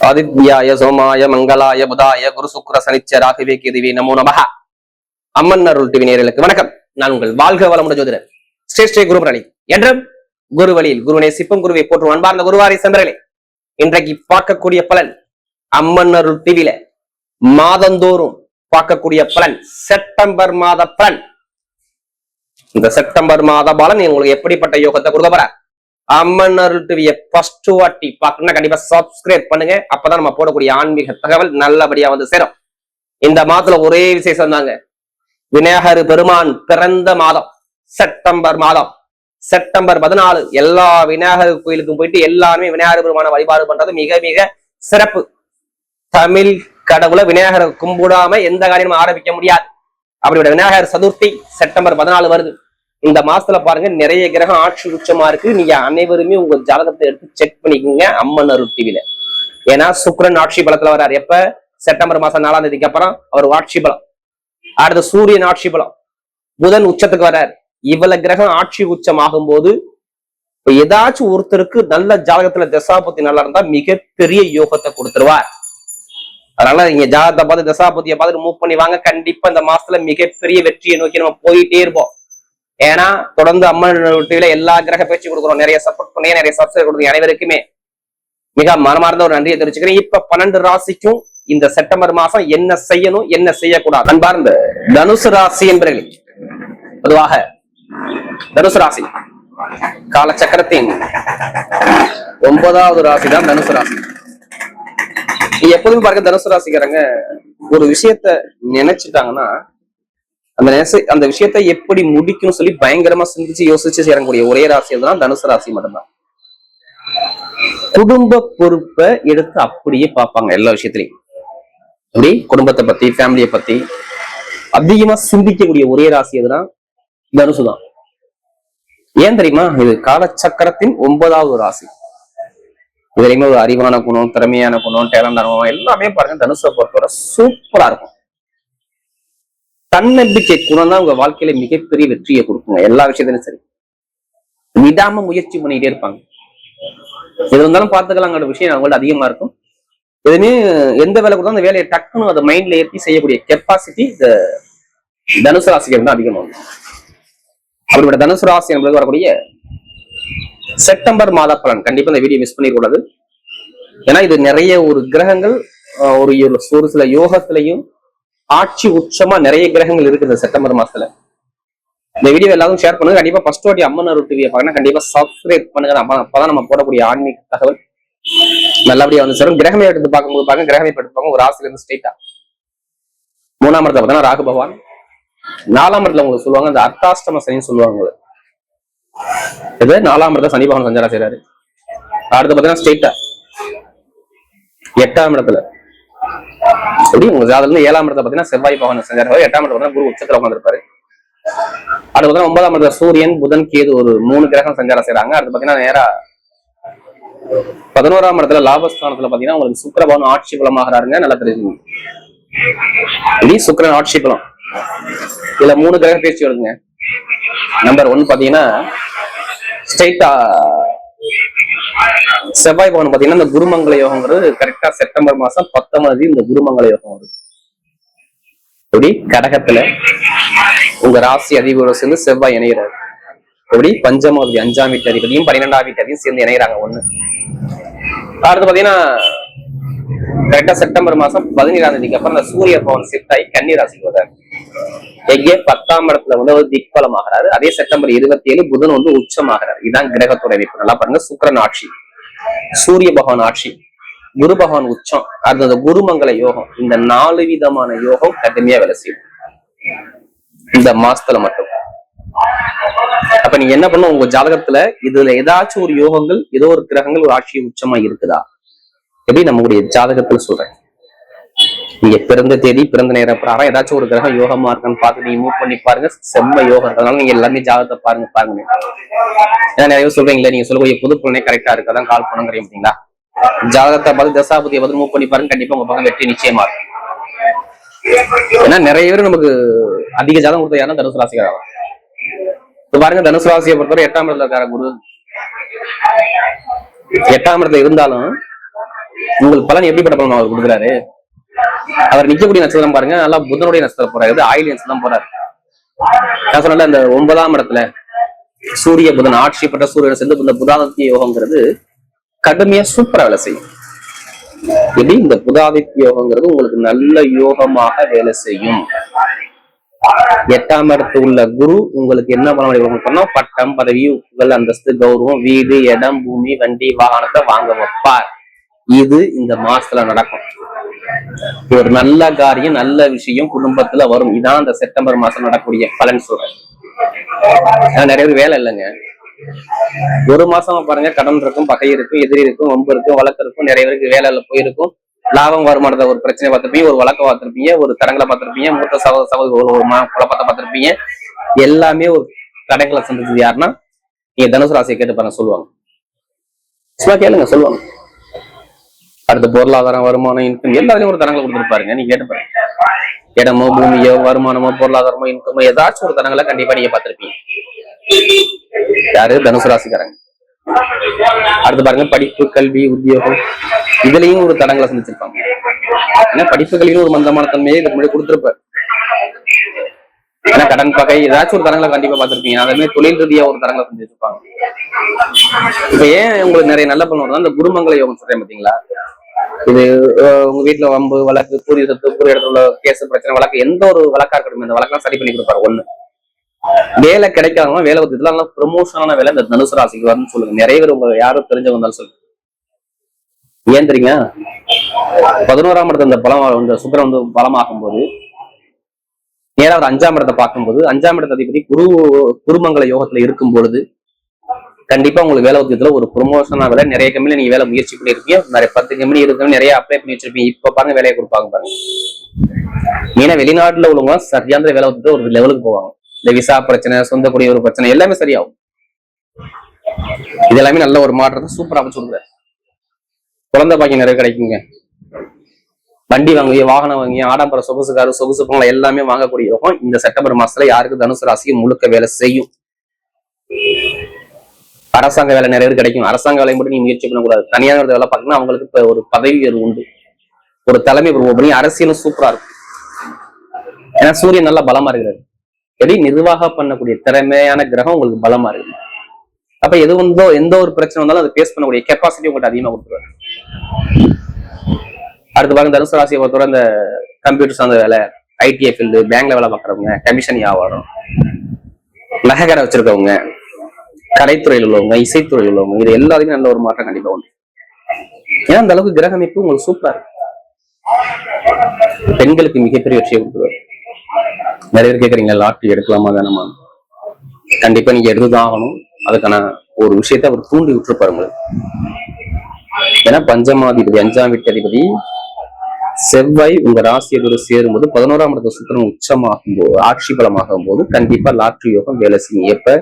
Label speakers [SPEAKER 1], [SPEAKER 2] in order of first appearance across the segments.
[SPEAKER 1] ஆதித்யாய சோமாய மங்களாய புதாய குரு சுக்ர சனிச்ச ராகவே கேதுவே நமோ நமஹ. அம்மன் அருள் டிவி நேயர்களுக்கு வணக்கம். நான் உங்கள் வாழ்க வளமுடன் ஜோதிடர் ஸ்ரீ ஸ்ரீ குருபரணி என்றும் குரு வழியில் குருவினை சிப்பம் குருவை போற்றும் அன்பார்ந்த குருவாரி சென்றர்களே, இன்றைக்கு பார்க்கக்கூடிய பலன் அம்மன் அருள் டிவில மாதந்தோறும் பார்க்கக்கூடிய பலன் செப்டம்பர் மாத பலன். இந்த செப்டம்பர் மாத பலன் உங்களுக்கு எப்படிப்பட்ட யோகத்தை கொடுக்க போற? அம்மன் அருள் டிவியை ஃபர்ஸ்ட் வாட்டி பார்க்கணும்னா கண்டிப்பா சப்ஸ்கிரைப் பண்ணுங்க. அப்பதான் நம்ம போடக்கூடிய ஆன்மீக தகவல் நல்லபடியா வந்து சேரும். இந்த மாதத்துல ஒரே விசேஷம் தாங்க. விநாயகர் பெருமான் பிறந்த மாதம் செப்டம்பர் மாதம். செப்டம்பர் 14 எல்லா விநாயகர் கோயிலுக்கும் போயிட்டு எல்லாருமே விநாயகர் பெருமான வழிபாடு பண்றது மிக மிக சிறப்பு. தமிழ் கடவுளை விநாயகரை கும்பிடாம எந்த காரியமும் ஆரம்பிக்க முடியாது. அப்படியோட விநாயகர் சதுர்த்தி செப்டம்பர் 14 வருது. இந்த மாசத்துல பாருங்க நிறைய கிரகம் ஆட்சி உச்சமா இருக்கு. நீங்க அனைவருமே உங்க ஜாதகத்தை எடுத்து செக் பண்ணிக்கோங்க அம்மன் அருள் டிவில. ஏன்னா சுக்கிரன் ஆட்சி பலத்துல வர்றாரு. எப்ப? செப்டம்பர் மாசம் 4ஆம் தேதிக்கு அப்புறம் அவர் ஆட்சி பலம். அடுத்த சூரியன் ஆட்சி பலம். புதன் உச்சத்துக்கு வர்றாரு. இவ்வளவு கிரகம் ஆட்சி உச்சம் ஆகும் போது ஏதாச்சும் ஒருத்தருக்கு நல்ல ஜாதகத்துல தசாபுத்தி நல்லா இருந்தா மிகப்பெரிய யோகத்தை கொடுத்துருவார். அதனால நீங்க ஜாதகத்தை பார்த்து தசாபுத்தியை பார்த்து மூவ் பண்ணி வாங்க. கண்டிப்பா இந்த மாசத்துல மிகப்பெரிய வெற்றியை நோக்கி நம்ம போயிட்டே இருப்போம். ஏன்னா தொடர்ந்து அம்மன் டிவில எல்லா கிரக பேச்சு கொடுக்குறோம். நிறைய சப்போர்ட் பண்ணி நிறைய சப்ஸ்கிரைப் கொடுக்குறீங்க. அனைவருக்குமே மிக மனமார்ந்த ஒரு நன்றியை தெரிவிச்சுக்கிறேன். இப்ப 12 ராசிக்கும் இந்த செப்டம்பர் மாசம் என்ன செய்யணும் என்ன செய்யக்கூடாது அன்பார்ந்த தனுசு ராசி என்பவர்களே, பொதுவாக தனுசு ராசி காலச்சக்கரத்தின் 9வது ராசி தான் தனுசு ராசி. எப்போதுமே பாருங்க தனுசு ராசிக்காரங்க ஒரு விஷயத்த நினைச்சுட்டாங்கன்னா அந்த விஷயத்தை எப்படி முடிக்கணும்னு சொல்லி பயங்கரமா சிந்திச்சு யோசிச்சு சேரக்கூடிய ஒரே ராசி தான் தனுசு ராசி மட்டும்தான். குடும்ப பொறுப்பை எடுத்து அப்படியே பார்ப்பாங்க எல்லா விஷயத்திலையும். அப்படி குடும்பத்தை பத்தி ஃபேமிலியை பத்தி அதிகமா சிந்திக்கக்கூடிய ஒரே ராசி எதுனா தனுசு தான். ஏன் தெரியுமா? இது காலச்சக்கரத்தின் 9வது ராசி. இதுலையுமே ஒரு அறிவான குணம், திறமையான குணம், டேலண்டான குணம் எல்லாமே பாருங்க தனுசை பொறுத்தவரை சூப்பரா இருக்கும். தன்னம்பிக்கை குணம் தான் உங்க வாழ்க்கையில மிகப்பெரிய வெற்றியை கொடுக்குங்க. எல்லா விஷயத்திலும் சரி, விடாம முயற்சி பண்ணிட்டே இருப்பாங்க. எது இருந்தாலும் பார்த்துக்கலாங்கிற விஷயம் அவங்கள்ட்ட அதிகமா இருக்கும். எதுவுமே எந்த வேலை கொடுத்தா அந்த வேலையை டக்குன்னு அதை மைண்ட்ல ஏற்றி செய்யக்கூடிய கெப்பாசிட்டி இந்த தனுசு ராசிக்கு தான் அதிகமாகும். அப்படிப்பட்ட தனுசு ராசி என்பது வரக்கூடிய செப்டம்பர் மாத பலன் கண்டிப்பா இந்த வீடியோ மிஸ் பண்ணிடக்கூடாது. ஏன்னா இது நிறைய ஒரு கிரகங்கள் ஒரு சில யோகத்திலையும் ஆட்சி உச்சமா நிறைய கிரகங்கள் இருக்குது செப்டம்பர் மாசத்துல. இந்த வீடியோ எல்லாரும் ஷேர் பண்ணுங்க. கண்டிப்பா ஃபர்ஸ்ட் வாட்டி அம்மன் அருள் டிவியை பாருங்க. கண்டிப்பா சப்ஸ்கிரைப் பண்ணுங்க. அப்பதான் நம்ம போடக்கூடிய ஆன்மீக தகவல் நல்லபடியா வந்து சேரும். கிரகமே எடுத்து பார்க்கும்போது பாருங்க, கிரகமே எடுத்து பார்க்க ஒரு ராசில இருந்து ஸ்ட்ரெயிட்டா 3ஆம் இடத்துல பார்த்தா ராகு பகவான், 4ஆம் இடத்துல உங்களுக்கு சொல்லுவாங்க இந்த அர்த்தாஷ்டம சனின்னு சொல்லுவாங்க. இது 4ஆம் இடத்துல சனி பகவான் சஞ்சாரம் செய்யறாரு. அடுத்து பார்த்தீங்கன்னா ஸ்ட்ரெயிட்டா 8ஆம் இடத்துல எப்படி உங்க ஜாதகத்துல 7ஆம் இடத்துல பாத்தீங்கன்னா செவ்வாய் பகவான் சஞ்சாரம், 8ஆம் இடத்துல குரு உச்சத்துல உட்காந்துருப்பாரு. அடுத்து பாத்தீங்கன்னா 9ஆம் இடத்துல சூரியன், புதன், கேது ஒரு 3 கிரகம் சஞ்சாரம் செய்யறாங்க. அடுத்து பாத்தீங்கன்னா நேரா 11ஆம் இடத்துல லாபஸ்தானத்துல பாத்தீங்கன்னா உங்களுக்கு சுக்கிர பகவான் ஆட்சி பலமாகறாருங்க. நல்லா தெரிஞ்சுக்கணும். இப்படி சுக்கிரன் ஆட்சி பலம். இதுல 3 கிரக பேச்சு வருதுங்க. நம்பர் 1 பாத்தீங்கன்னா ஸ்ட்ரெயிட்டா செவ்வாய் பவன் பாத்தீங்கன்னா இந்த குருமங்கள யோகம்ங்கிறது கரெக்டா செப்டம்பர் மாசம் 19 இந்த குருமங்கள யோகம் வருது. எப்படி கடகத்துல உங்க ராசி அதிபதியோட சேர்ந்து செவ்வாய் இணைகிறாரு. எப்படி பஞ்சமாவதி 5ஆம் வீட்டு அதிபதியும் 12ஆம் வீட்டு அதிபதியும் சேர்ந்து இணைகிறாங்க. 1 அடுத்து பாத்தீங்கன்னா கரெக்டா செப்டம்பர் மாசம் 17ஆம் தேதிக்கு அப்புறம் இந்த சூரிய பவன் ஷிஃப்ட் ஆகி கன்னி ராசிக்கு வர்றாரு. எங்கே 10ஆம் இடத்துல வந்து திக்பலம் ஆகிறாரு. அதே செப்டம்பர் 27 புதன் வந்து உச்சமாகிறாரு. இதுதான் கிரகத்தோட அமைப்பு. நல்லா பாருங்க, சுக்கிரன் ஆட்சி, சூரிய பகவான் ஆட்சி, குரு பகவான் உச்சம், அது குருமங்கள யோகம். இந்த 4 விதமான யோகம் கடுமையா வேலை செய்யும் இந்த மாசத்துல மட்டும். அப்ப நீங்க என்ன பண்ணும், உங்க ஜாதகத்துல இதுல ஏதாச்சும் ஒரு யோகங்கள், ஏதோ ஒரு கிரகங்கள் ஒரு ஆட்சி உச்சமா இருக்குதா? எப்படி நம்மளுடைய ஜாதகத்துல சொல்றேன். நீங்க பிறந்த தேதி, பிறந்த நேரம் பிரகாரம் ஏதாச்சும் ஒரு கிரகம் யோகமா இருக்கான்னு பார்த்து நீங்க மூவ் பண்ணி பாருங்க. செம்ம யோகம் இருக்கிறதுனால நீங்க எல்லாமே ஜாதகத்தை பாருங்க. ஏன்னா நிறைய சொல்றீங்களா, நீங்க சொல்லக்கூடிய புது புலனே கரெக்டா இருக்காதான் கால் பண்ணுங்கிறீங்களா? ஜாதகத்தை பார்த்து தசாபதியை பார்த்து மூவ் பண்ணி பாருங்க. கண்டிப்பா உங்க பக்கம் வெற்றி நிச்சயமா இருக்கும். ஏன்னா நிறைய பேர் நமக்கு அதிக ஜாதகம் கொடுத்த யாரும் தனுசு ராசிக்காரங்க. இப்ப பாருங்க, தனுசு ராசியை பொறுத்தவரை 8ஆம் இடத்துல இருக்கார குரு 8ஆம் இடத்துல இருந்தாலும் உங்களுக்கு பலன் எப்படிப்பட்ட பலன் அவர் கொடுக்குறாரு? அவர் நிக்கக்கூடிய நட்சத்திரம் பாருங்க, நல்லா புதனுடைய நட்சத்திரம் போறாரு, ஆயிலி நட்சத்திரம் போறாரு. நான் சொன்ன அந்த 9ஆம் இடத்துல சூரிய புதன் ஆட்சி பெற்ற சூரியன் சேர்ந்து இந்த புதாதித்ய யோகம்ங்கிறது கடுமையா சூப்பரா வேலை செய்யும். இது இந்த புதாதித்ய யோகம்ங்கிறது உங்களுக்கு நல்ல யோகமாக வேலை செய்யும். 8ஆம் இடத்துல உள்ள குரு உங்களுக்கு என்ன பண்ண பட்டம், பதவி, புகழ், அந்தஸ்து, கௌரவம், வீடு, இடம், பூமி, வண்டி, வாகனத்தை வாங்க வைப்பார். இது இந்த மாசத்துல நடக்கும். ஒரு நல்ல காரியம், நல்ல விஷயம் குடும்பத்துல வரும். இதான் இந்த செப்டம்பர் மாசம் நடக்கக்கூடிய பலன் சொல்றேன். நிறைய பேர் வேலை இல்லைங்க. ஒரு மாசமா பாருங்க, கடன் இருக்கும், பகை இருக்கும், எதிரி இருக்கும், வம்பு இருக்கும், வழக்கு இருக்கும், நிறைய பேருக்கு வேலை போயிருக்கும். லாபம் வருமானத்தை ஒரு பிரச்சனை பார்த்திருப்பீங்க, ஒரு வழக்கை பார்த்திருப்பீங்க, ஒரு தடங்களை பார்த்திருப்பீங்க, மூத்த சகோதர ஒரு குழப்பத்தை பார்த்திருப்பீங்க. எல்லாமே ஒரு தடங்களை சந்திச்சது யாருன்னா நீங்க தனுசு ராசியை கேட்டு பாருங்க, சொல்லுவாங்க. சும்மா கேளுங்க, சொல்லுவாங்க. அடுத்த பொருளாதாரம், வருமானம், இன்கம் எல்லாத்துலயும் ஒரு தடங்களை கொடுத்துருப்பாருங்க. நீங்க கேட்டு பாருங்க. இடமோ, பூமியோ, வருமானமோ, பொருளாதாரமோ, இன்கமோ ஏதாச்சும் ஒரு தடங்களை கண்டிப்பா நீங்க பார்த்திருப்பீங்க. யாரு? தனுசு ராசிக்காரங்க. அடுத்து பாருங்க, படிப்பு, கல்வி, உத்தியோகம் இதுலயும் ஒரு தடங்களை சந்திச்சிருப்பாங்க. ஏன்னா படிப்பு கல்வியும் ஒரு மந்தமான தன்மையை இதுக்கு முன்னாடி கொடுத்துருப்பாரு. ஏன்னா கடன் பகை ஏதாச்சும் ஒரு தடங்களை கண்டிப்பா பார்த்திருப்பீங்க. அதே மாதிரி தொழில் ரீதியா ஒரு தடங்களை சந்திச்சிருப்பாங்க. இப்ப ஏன் உங்களுக்கு நிறைய நல்ல பண்ணுவோம், அந்த குருமங்கல யோகம் சொல்றேன் பாத்தீங்களா? இது உங்க வீட்டுல வம்பு, வழக்கு, பூரிய சொத்து, பூரிய இடத்துல கேஸ் பிரச்சனை, வழக்கு எந்த ஒரு வழக்கா இருக்கட்டும், இந்த வழக்கெல்லாம் சரி பண்ணி கொடுப்பாரு. ஒண்ணு வேலை கிடைக்காதவங்க வேலை இதெல்லாம் ப்ரமோஷனான வேலை இந்த தனுசு ராசிக்கு வரும்னு சொல்லுங்க. நிறைய பேர் உங்க யாரும் தெரிஞ்சவங்க இருந்தாலும் சொல்லுங்க. ஏன் தெரியுங்க? 11ஆம் இடத்துல இந்த பலம், இந்த சுக்கிரன் வந்து பலமாகும் போது நேரா ஒரு 5ஆம் இடத்தை பார்க்கும்போது 5ஆம் இடத்தை அதிபதி குருமங்கல யோகத்துல இருக்கும் பொழுது கண்டிப்பா உங்களுக்கு வேலை உத்தியத்துல ஒரு ப்ரொமோஷனா வேலை. நிறைய கம்பெனில நீங்க வேலை முயற்சி பண்ணிருக்கீங்க. நிறைய 10 கம்பெனி இருக்கு, நிறைய அப்ளை பண்ணி வச்சிருப்பீங்க. இப்ப பாருங்க வேலையை கொடுப்பாங்க பாருங்க. ஏன்னா வெளிநாட்டுல உள்ளவங்க சரியான வேலை உத்தியத்துல ஒரு லெவலுக்கு போவாங்க. இந்த விசா பிரச்சனை, சொந்த குடிய ஒரு பிரச்சனை எல்லாமே சரியாகும். இது எல்லாமே நல்ல ஒரு மாற்றத்தை சூப்பரா அமைச்சு கொடுக்குற. குழந்தை பாக்கியம் நிறைய கிடைக்குங்க. வண்டி வாங்குவீங்க, வாகனம் வாங்கி, ஆடம்பர சொகுசு காரு, சொகுசு பொங்கல் எல்லாமே வாங்கக்கூடிய யோகம் இந்த செப்டம்பர் மாசத்துல யாருக்கு தனுசு ராசிக்கு முழுக்க வேலை செய்யும். அரசாங்க வேலை நிறைய பேர் கிடைக்கும். அரசாங்க வேலை மட்டும் நீங்க முயற்சி பண்ணக்கூடாது. தனியார் வேலை பார்த்தீங்கன்னா அவங்களுக்கு இப்ப ஒரு பதவி உயர்வு உண்டு, ஒரு தலைமை பண்ணி அரசியலும் சூப்பரா இருக்கும். ஏன்னா சூரியன் நல்லா பலமா இருக்கிறாரு. எப்படி நிர்வாகம் பண்ணக்கூடிய திறமையான கிரகம் உங்களுக்கு பலமா இருக்கு. அப்ப எது வந்தோ எந்த ஒரு பிரச்சனை வந்தாலும் அதை பேஸ் பண்ணக்கூடிய கெப்பாசிட்டி உங்களுக்கு அதிகமா கொடுத்துருவாரு. அடுத்து பாருங்க, தனுசு ராசியை பொறுத்தவரை இந்த கம்ப்யூட்டர் சார்ந்த வேலை, ஐடிஐ ஃபீல்டு, பேங்க்ல வேலை பார்க்கறவங்க, கமிஷன் வியாபாரம், நகைக்கடை வச்சிருக்கவங்க, கலைத்துறையில் உள்ளவங்க, இசைத்துறையில் உள்ளவங்க, இது எல்லாருமே நல்ல ஒரு மாற்றம் கண்டிப்பா உண்டு. ஏன்னா அந்த அளவுக்கு கிரக அமைப்பு உங்களுக்கு சூப்பரா இருக்கு. பெண்களுக்கு மிகப்பெரிய வெற்றியை கொடுத்துருவாரு. நிறைய பேர் கேட்கறீங்க லாட்டரி எடுக்கலாமா வேணாமா? கண்டிப்பா நீங்க எடுத்துதான் ஆகணும். அதுக்கான ஒரு விஷயத்த அவர் தூண்டி விட்டுருப்பாரு உங்களுக்கு. ஏன்னா பஞ்சமாதிபதி, 5ஆம் வீட்டு அதிபதி செவ்வாய் உங்க ராசியோட சேரும்போது 11ஆம் இடத்துல சுக்கிரன் உச்சமாகும் போது, ஆட்சி பலமாகும் போது கண்டிப்பா லாட்டரி யோகம் வேலை செய்யும். எப்ப?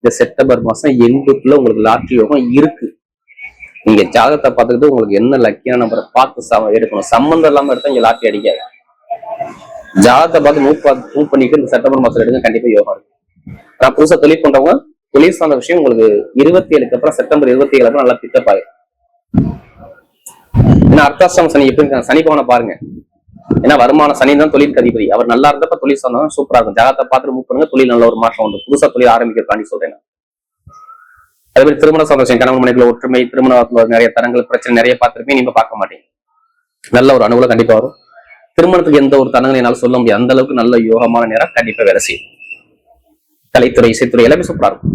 [SPEAKER 1] இந்த செப்டம்பர் மாசம் எண்டுக்குள்ள உங்களுக்கு லாட்டரி யோகம் இருக்கு. நீங்க ஜாதகத்தை பார்த்துக்கிட்டு உங்களுக்கு என்ன லக்கியான நம்பரை பார்த்து எடுக்கணும். சம்பந்தம் இல்லாம எடுத்தா இங்க லாட்டரி அடிக்காது. ஜாதகத்தை பார்த்து மூவ் பண்ணிட்டு இந்த செப்டம்பர் மாசம் எடுங்க, கண்டிப்பா யோகம் இருக்கு. ஆனா புதுசா தொழில் பண்றவங்க தொழில் சார்ந்த விஷயம் உங்களுக்கு 27க்கு அப்புறம், செப்டம்பர் 27 அப்புறம் நல்லா பிக்கப் ஆயிடும். ஏன்னா அர்த்தாஷ்டம சனி எப்படி இருக்காங்க, சனி பவனை பாருங்க. ஏன்னா வருமான சனி தான் தொழில் அதிபதி. அவர் நல்லா இருந்தப்ப தொழில் சார்ந்தவங்க சூப்பரா இருக்கும். ஜாதகத்தை பார்த்து மூவ் பண்ணுங்க, தொழில் நல்ல ஒரு மாற்றம் வந்து புதுசா தொழில் ஆரம்பிக்கிறதாண்டி சொல்றேன். அதே மாதிரி திருமண சார்ந்த விஷயம், கணவன் மனைவில ஒற்றுமை, திருமணத்துல நிறைய தரங்கள் பிரச்சனை நிறைய பார்த்திருப்பீங்க, நீங்க பார்க்க மாட்டீங்க. நல்ல ஒரு அனுகூலம் கண்டிப்பா வரும். திருமணத்துக்கு எந்த ஒரு தடங்களும் என்னால சொல்ல முடியாது. அந்த அளவுக்கு நல்ல யோகமான நேரம் கண்டிப்பா வேலை செய்யும். கலைத்துறை, இசைத்துறை எல்லாமே சூப்பரா இருக்கும்.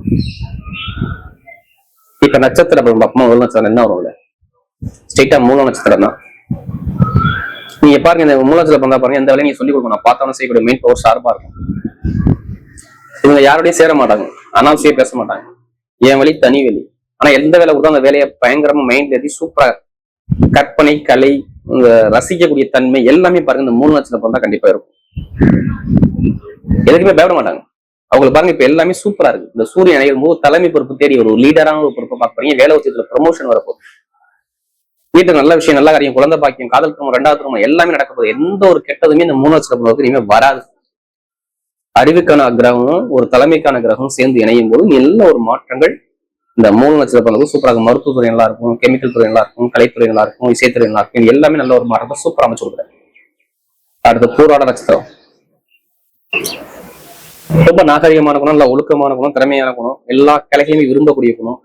[SPEAKER 1] இப்ப நட்சத்திரம் முதல் நட்சத்திரம் என்ன வரும்ல, ஸ்ட்ரெயிட்டா மூல நட்சத்திரம் தான். நீங்க பாருங்க, இந்த மூல நட்சத்திரம் வந்தா பாருங்க, எந்த வேலையும் நீங்க சொல்லிக் கொடுக்கணும். பார்த்தவன செய்யக்கூடிய மெயின் பவர் ஷார்ப்பா இருக்கும். இவங்க யாரோடையும் சேர மாட்டாங்க, அனாவசிய பேச மாட்டாங்க. என் வழி தனி வழி. ஆனா எந்த வேலை கொடுத்தா அந்த வேலையை பயங்கரமா மைண்ட் ஏற்றி சூப்பரா கற்பனை, கலை, ரசிக்கக்கூடிய தன்மை எல்லாமே பாருங்க இந்த மூல நட்சத்திரம் வந்தா கண்டிப்பா இருக்கும். எதுக்குமே பயப்பட மாட்டாங்க. அவங்களுக்கு பாருங்க இப்ப எல்லாமே சூப்பரா இருக்கு. இந்த சூரியன் அணையும் போது தலைமை பொறுப்பு தேடி ஒரு லீடரான ஒரு பொறுப்பை பார்க்க போறீங்க. வேலை விஷயத்துல ப்ரமோஷன் வரப்போகுது. வீட்டுக்கு நல்ல விஷயம், நல்ல காரியம், குழந்தை பாக்கியம், காதல் திருமணம், 2வது திருமணம் எல்லாமே நடக்க போகுது. எந்த ஒரு கெட்டதுமே இந்த 3 நட்சத்திரம் இனிமே வராது. அறிவுக்கான கிரகம் ஒரு தலைமைக்கான கிரகம் சேர்ந்து இணையும் போது நல்ல ஒரு மாற்றங்கள் இந்த 3 நட்சத்திர பிறந்தவங்க சூப்பரா இருக்கும். மருத்துவத்துறை நல்லா இருக்கும், கெமிக்கல் துறை நல்லா இருக்கும், கலைத்துறை நல்லா இருக்கும், இசைத்துறை நல்லா இருக்கும். இது எல்லாமே நல்ல ஒரு மாற்றத்தை சூப்பரா அமைச்சு கொடுக்குறாரு. அடுத்து பூராட நட்சத்திரம். ரொம்ப நாகரிகமான குணம், நல்ல ஒழுக்கமான குணம், திறமையான குணம், எல்லா கலைகளையுமே விரும்பக்கூடிய குணம்.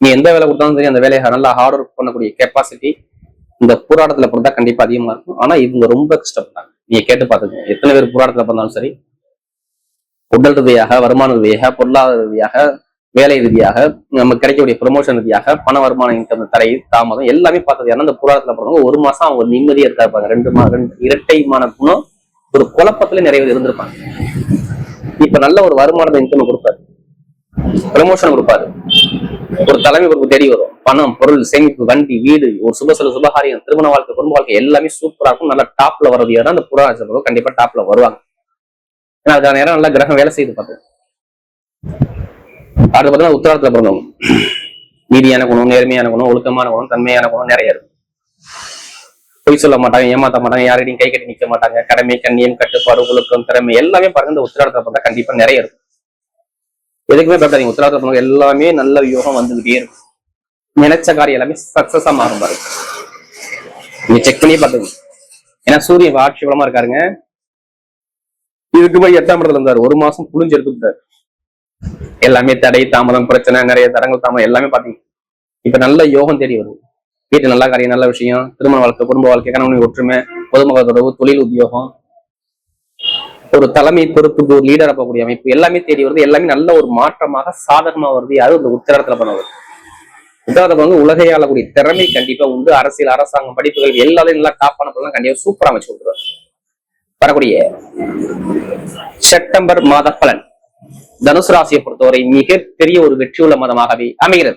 [SPEAKER 1] நீ எந்த வேலை கொடுத்தாலும் சரி அந்த வேலையை நல்லா ஹார்ட் ஒர்க் பண்ணக்கூடிய கெப்பாசிட்டி இந்த போராட்டத்துல பிறந்தா கண்டிப்பா அதிகமா இருக்கும். ஆனா இவங்க ரொம்ப கஷ்டப்பட்டாங்க. நீங்க கேட்டு பாத்துக்கோங்க, எத்தனை பேர் போராட்டத்துல பிறந்தாலும் சரி, உடல் ரீதியாக, வருமான ரீதியாக, பொருளாதார ரீதியாக, வேலை ரீதியாக, நமக்கு கிடைக்கக்கூடிய ப்ரொமோஷன் ரீதியாக, பண வருமானம் தடை தாமதம் எல்லாமே பார்த்தது. ஏன்னா இந்த போராட்டத்துல பிறந்தவங்க 1 மாசம் அவங்க நிம்மதியா இருக்காங்க. 2 இரட்டைமான குணம், ஒரு குழப்பத்துல நிறைய பேர் இருந்திருப்பாங்க. இப்ப நல்ல ஒரு வருமானத்தை இன்கம் கொடுப்பாரு, ப்ரமோஷன் கொடுப்பாரு, ஒரு தலைமை பொறுப்பு தேடி வரும், பணம், பொருள், சேமிப்பு, வண்டி, வீடு, ஒரு சுபகாரியம், திருமண வாழ்க்கை, குடும்ப வாழ்க்கை எல்லாமே சூப்பரா இருக்கும். நல்லா டாப்ல வர்றது யாரும் அந்த புறாட்சி கண்டிப்பா டாப்ல வருவாங்க. ஏன்னா அதுக்கான நேரம் நல்லா கிரகம் வேலை செய்து பார்த்தோம். அடுத்து பார்த்தீங்கன்னா உத்திராடத்துல பிறந்தவங்க நீதியான குணம், நேர்மையான குணம், ஒழுக்கமான குணம், தன்மையான குணம் நிறைய இருக்கும். பொய் சொல்ல மாட்டாங்க, ஏமாத்த மாட்டாங்க, யாரையும் கை கட்டி நிக்க மாட்டாங்க. கடமை, கண்ணியம், கட்டுப்பாடு, ஒழுக்கம், திறமை எல்லாமே பாருங்க இந்த உத்திராடத்துல பிறந்தா கண்டிப்பா நிறைய இருக்கும். எதுக்குமே பார்த்தாங்க உத்திராடத்துல பிறந்தவங்க எல்லாமே நல்ல யோகம் வந்துகிட்டே இருக்கும். நினைச்ச காரியம் எல்லாமே சக்சஸா மாறும் பாருங்க. நீங்க செக் பண்ணி பாத்துங்க. ஏன்னா சூரியன் ஆட்சி பலமா இருக்காருங்க. இதுக்கு போய் 8ஆம் இடத்துல இருந்தாரு, 1 மாசம் புளிஞ்சு எடுத்துட்டாரு. எல்லாமே தடை, தாமதம், பிரச்சனை, நிறைய தடங்கள், தாமதம் எல்லாமே பாத்தீங்க. இப்ப நல்ல யோகம் தேடி வருது. வீட்டு நல்ல காரியம், நல்ல விஷயம், திருமண வாழ்க்கை, குடும்ப வாழ்க்கை, கணவன் ஒற்றுமை, பொதுமக்கள் தொடர்பு, தொழில் உத்தியோகம், ஒரு தலைமை பொறுப்புக்கு ஒரு லீடர் ஆகக்கூடிய அமைப்பு எல்லாமே தேடி வருது. எல்லாமே நல்ல ஒரு மாற்றமாக சாதகமா வருது. யாரும் இந்த உத்திராடத்துல பண்ணுவது. உத்திராடத்துல வந்து உலகையை ஆளக்கூடிய திறமை கண்டிப்பா உண்டு. அரசியல், அரசாங்கம், படிப்புகள் எல்லாத்தையும் நல்லா டாப்பான பொருள் கண்டிப்பா சூப்பரா அமைச்சு கொடுத்துருவாரு. வரக்கூடிய செப்டம்பர் மாத பலன் தனுசு ராசியை பொறுத்தவரை மிகப்பெரிய ஒரு வெற்றியுள்ள மாதமாகவே அமைகிறது.